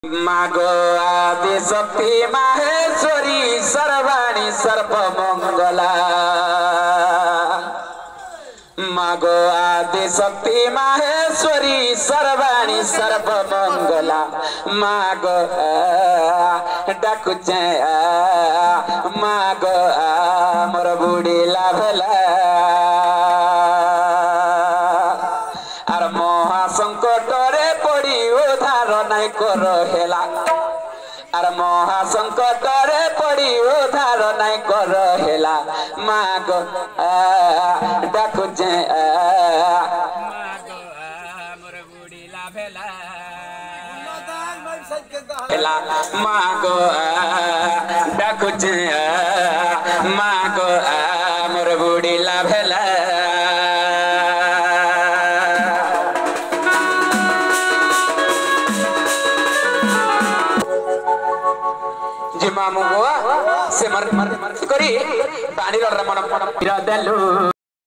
मागो आदि शक्ति माहेश्वरी सर्वाणी सर्वमंगला मागो आदि शक्ति माहेश्वरी सर्वाणी सर्वमंगला मागो डाकुचे मागो मोर बुढ़ी लाभला आर महासंकट रे पड़ी उधार नहीं कर हेला आर महासंकट रे पड़ी उधार नहीं कर हेला मागो डाकुचे मागो डाकुचे मागो मोर बुढ़ी लाभेला जिमा मुगुआ से मर करी पानी रो मन मन देलु।